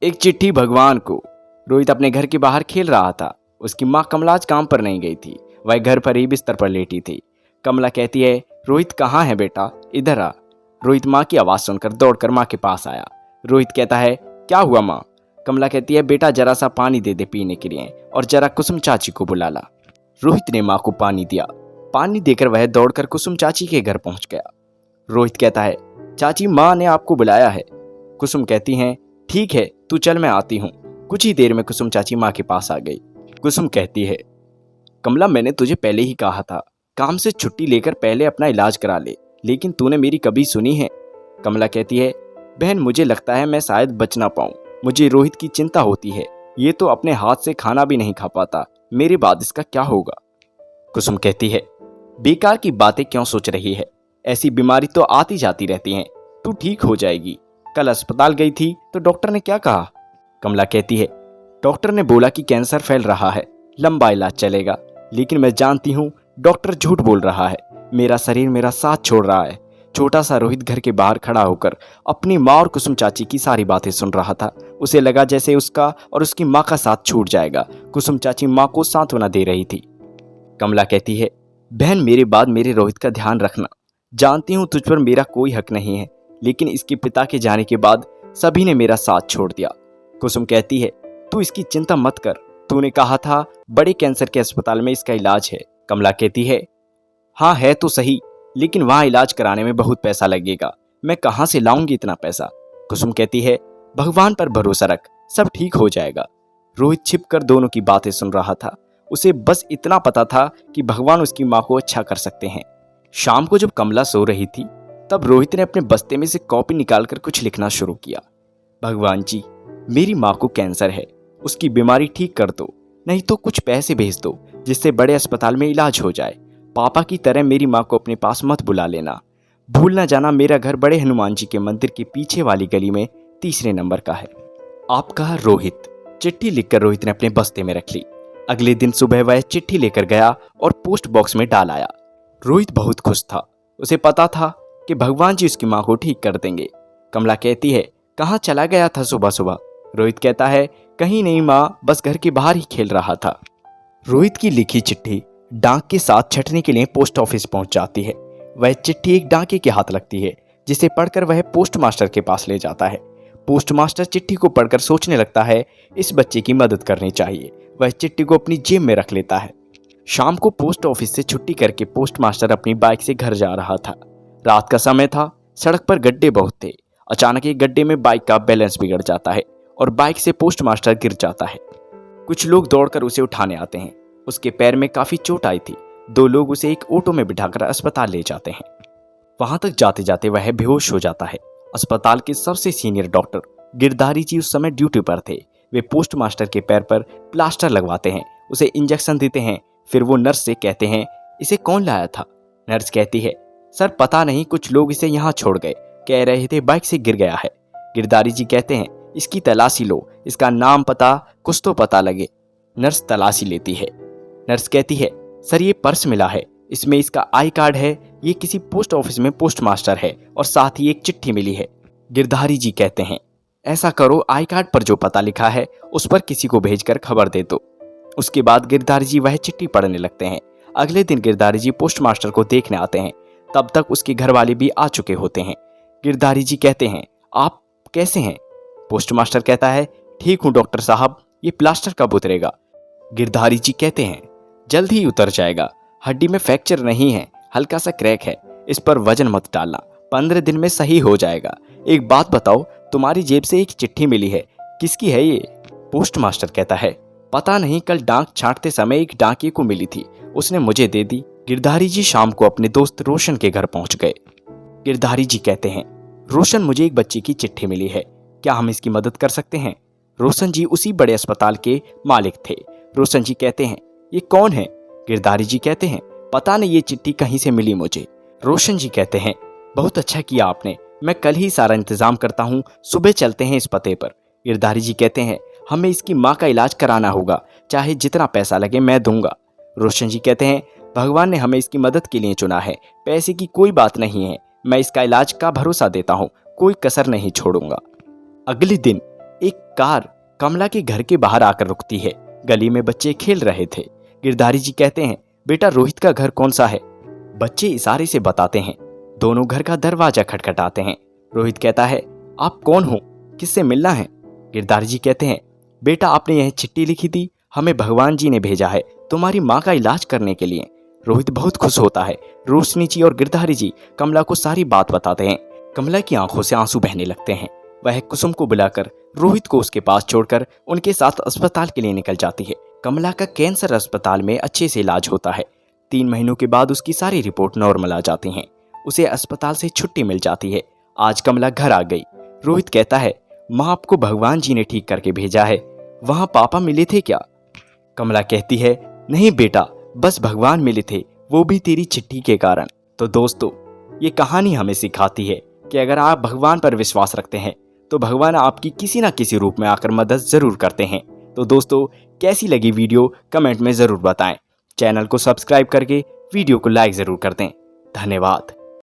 एक चिट्ठी भगवान को। रोहित अपने घर के बाहर खेल रहा था। उसकी माँ कमला आज काम पर नहीं गई थी। वह घर पर ही बिस्तर पर लेटी थी। कमला कहती है, रोहित कहाँ है बेटा, इधर आ। रोहित माँ की आवाज़ सुनकर दौड़कर माँ के पास आया। रोहित कहता है, क्या हुआ माँ? कमला कहती है, बेटा जरा सा पानी दे दे पीने के लिए और जरा कुसुम चाची को बुला ला। रोहित ने माँ को पानी दिया। पानी देकर वह दौड़कर कुसुम चाची के घर पहुंच गया। रोहित कहता है, चाची माँ ने आपको बुलाया है। कुसुम कहती हैं, ठीक है तू चल मैं आती हूँ। कुछ ही देर में कुसुम चाची माँ के पास आ गई। कुसुम कहती है, कमला मैंने तुझे पहले ही कहा था काम से छुट्टी लेकर पहले अपना इलाज करा ले, लेकिन तूने मेरी कभी सुनी है? कमला कहती है, बहन मुझे लगता है मैं शायद बच ना पाऊँ। मुझे रोहित की चिंता होती है। ये तो अपने हाथ से खाना भी नहीं खा पाता, मेरे बाद इसका क्या होगा? कुसुम कहती है, बेकार की बातें क्यों सोच रही है? ऐसी बीमारी तो आती जाती रहती हैं। तू ठीक हो जाएगी। कल अस्पताल गई थी तो डॉक्टर ने क्या कहा? कमला कहती है, डॉक्टर ने बोला कि कैंसर फैल रहा है, लंबा इलाज चलेगा, लेकिन मैं जानती हूँ डॉक्टर झूठ बोल रहा है। मेरा शरीर मेरा साथ छोड़ रहा है। छोटा सा रोहित घर के बाहर खड़ा होकर अपनी माँ और कुसुम चाची की सारी बातें सुन रहा था। उसे लगा जैसे उसका और उसकी माँ का साथ छूट जाएगा। कुसुम चाची माँ को सांत्वना दे रही थी। कमला कहती है, बहन मेरे बाद मेरे रोहित का ध्यान रखना। जानती हूँ तुझ पर मेरा कोई हक नहीं है, लेकिन इसके पिता के जाने के बाद सभी ने मेरा साथ छोड़ दिया। कुसुम कहती है, तू इसकी चिंता मत कर। तूने कहा था बड़े कैंसर के अस्पताल में इसका इलाज है। कमला कहती है, हाँ है तो सही, लेकिन वहाँ इलाज कराने में बहुत पैसा लगेगा। मैं कहाँ से लाऊंगी इतना पैसा? कुसुम कहती है, भगवान पर भरोसा रख, सब ठीक हो जाएगा। रोहित छिपकर दोनों की बातें सुन रहा था। उसे बस इतना पता था कि भगवान उसकी माँ को अच्छा कर सकते हैं। शाम को जब कमला सो रही थी तब रोहित ने अपने बस्ते में से कॉपी निकालकर कुछ लिखना शुरू किया। भगवान जी, मेरी माँ को कैंसर है, उसकी बीमारी ठीक कर दो, नहीं तो कुछ पैसे भेज दो जिससे बड़े अस्पताल में इलाज हो जाए। पापा की तरह मेरी माँ को अपने पास मत बुला लेना। भूल ना जाना मेरा घर बड़े हनुमान जी के मंदिर के पीछे वाली गली में 3 नंबर का है। आपका रोहित। चिट्ठी लिखकर रोहित ने अपने बस्ते में रख ली। अगले दिन सुबह वह चिट्ठी लेकर गया और पोस्ट बॉक्स में डाल आया। रोहित बहुत खुश था। उसे पता था कि भगवान जी उसकी माँ को ठीक कर देंगे। कमला कहती है, कहाँ चला गया था सुबह सुबह? रोहित कहता है, कहीं नहीं माँ, बस घर के बाहर ही खेल रहा था। रोहित की लिखी चिट्ठी डाक के साथ छटने के लिए पोस्ट ऑफिस पहुंच जाती है। वह चिट्ठी एक डाके के हाथ लगती है, जिसे पढ़कर वह पोस्ट मास्टर के पास ले जाता है। पोस्ट मास्टर चिट्ठी को पढ़कर सोचने लगता है, इस बच्चे की मदद करनी चाहिए। वह चिट्ठी को अपनी जेब में रख लेता है। शाम को पोस्ट ऑफिस से छुट्टी करके पोस्ट मास्टर अपनी बाइक से घर जा रहा था। रात का समय था, सड़क पर गड्ढे बहुत थे। अचानक एक गड्ढे में बाइक का बैलेंस बिगड़ जाता है और बाइक से पोस्ट मास्टर गिर जाता है। कुछ लोग दौड़कर उसे उठाने आते हैं। उसके पैर में काफी चोट आई थी। 2 लोग उसे एक ऑटो में बिठाकर अस्पताल ले जाते हैं। वहां तक जाते जाते वह बेहोश हो जाता है। अस्पताल के सबसे सीनियर डॉक्टर गिरधारी जी उस समय ड्यूटी पर थे। वे पोस्ट मास्टर के पैर पर प्लास्टर लगवाते हैं, उसे इंजेक्शन देते हैं। फिर वो नर्स से कहते हैं, इसे कौन लाया था? नर्स कहती है, सर पता नहीं, कुछ लोग इसे यहाँ छोड़ गए, कह रहे थे बाइक से गिर गया है। गिरधारी जी कहते हैं, इसकी तलाशी लो, इसका नाम पता कुछ तो पता लगे। नर्स तलाशी लेती है। नर्स कहती है, सर ये पर्स मिला है, इसमें इसका आई कार्ड है, ये किसी पोस्ट ऑफिस में पोस्ट मास्टर है और साथ ही एक चिट्ठी मिली है। गिरधारी जी कहते हैं, ऐसा करो आई कार्ड पर जो पता लिखा है उस पर किसी को भेजकर खबर दे दो। उसके बाद गिरधारी जी वह चिट्ठी पढ़ने लगते हैं। अगले दिन गिरधारी जी पोस्ट मास्टर को देखने आते हैं। तब तक उसके घर वाले भी आ चुके होते हैं। गिरधारी जी कहते हैं, आप कैसे हैं? पोस्ट मास्टर कहता है, ठीक हूँ डॉक्टर साहब, ये प्लास्टर कब उतरेगा? गिरधारी जी कहते हैं, जल्द ही उतर जाएगा। हड्डी में फ्रैक्चर नहीं है, हल्का सा क्रैक है, इस पर वजन मत डालना, 15 दिन में सही हो जाएगा। एक बात बताओ, तुम्हारी जेब से एक चिट्ठी मिली है, किसकी है ये? पोस्ट मास्टर कहता है, पता नहीं, कल डाक छांटते समय एक डाकिये को मिली थी, उसने मुझे दे दी। गिरधारी जी शाम को अपने दोस्त रोशन के घर पहुंच गए। गिरधारी जी कहते हैं, रोशन मुझे एक बच्चे की चिट्ठी मिली है, क्या हम इसकी मदद कर सकते हैं? रोशन जी उसी बड़े अस्पताल के मालिक थे। रोशन जी कहते हैं, ये कौन है? गिरधारी जी कहते हैं, पता नहीं, ये चिट्ठी कहीं से मिली मुझे। रोशन जी कहते हैं, बहुत अच्छा किया आपने, मैं कल ही सारा इंतजाम करता हूँ, सुबह चलते हैं इस पते पर। गिरधारी जी कहते हैं, हमें इसकी माँ का इलाज कराना होगा, चाहे जितना पैसा लगे मैं दूंगा। रोशन जी कहते हैं, भगवान ने हमें इसकी मदद के लिए चुना है, पैसे की कोई बात नहीं है, मैं इसका इलाज का भरोसा देता हूँ, कोई कसर नहीं छोड़ूंगा। अगले दिन एक कार कमला के घर के बाहर आकर रुकती है। गली में बच्चे खेल रहे थे। गिरधारी जी कहते हैं, बेटा रोहित का घर कौन सा है? बच्चे इशारे से बताते हैं। दोनों घर का दरवाजा खटखटाते हैं। रोहित कहता है, आप कौन हो, किससे मिलना है? गिरधारी जी कहते हैं, बेटा आपने यह चिट्ठी लिखी थी, हमें भगवान जी ने भेजा है तुम्हारी माँ का इलाज करने के लिए। रोहित बहुत खुश होता है। रोशनी जी और गिरधारी जी कमला को सारी बात बताते हैं। कमला की आंखों से आंसू बहने लगते हैं। वह कुसुम को बुलाकर रोहित को उसके पास छोड़कर उनके साथ अस्पताल के लिए निकल जाती है। कमला का कैंसर अस्पताल में अच्छे से इलाज होता है। 3 महीनों के बाद उसकी सारी रिपोर्ट नॉर्मल आ जाती हैं। उसे अस्पताल से छुट्टी मिल जाती है। आज कमला घर आ गई। रोहित कहता है, माँ आपको भगवान जी ने ठीक करके भेजा है, वहां पापा मिले थे क्या? कमला कहती है, नहीं बेटा, बस भगवान मिले थे, वो भी तेरी चिट्ठी के कारण। तो दोस्तों, ये कहानी हमें सिखाती है कि अगर आप भगवान पर विश्वास रखते हैं तो भगवान आपकी किसी ना किसी रूप में आकर मदद जरूर करते हैं। तो दोस्तों, कैसी लगी वीडियो कमेंट में जरूर बताएं। चैनल को सब्सक्राइब करके वीडियो को लाइक जरूर कर दें। धन्यवाद।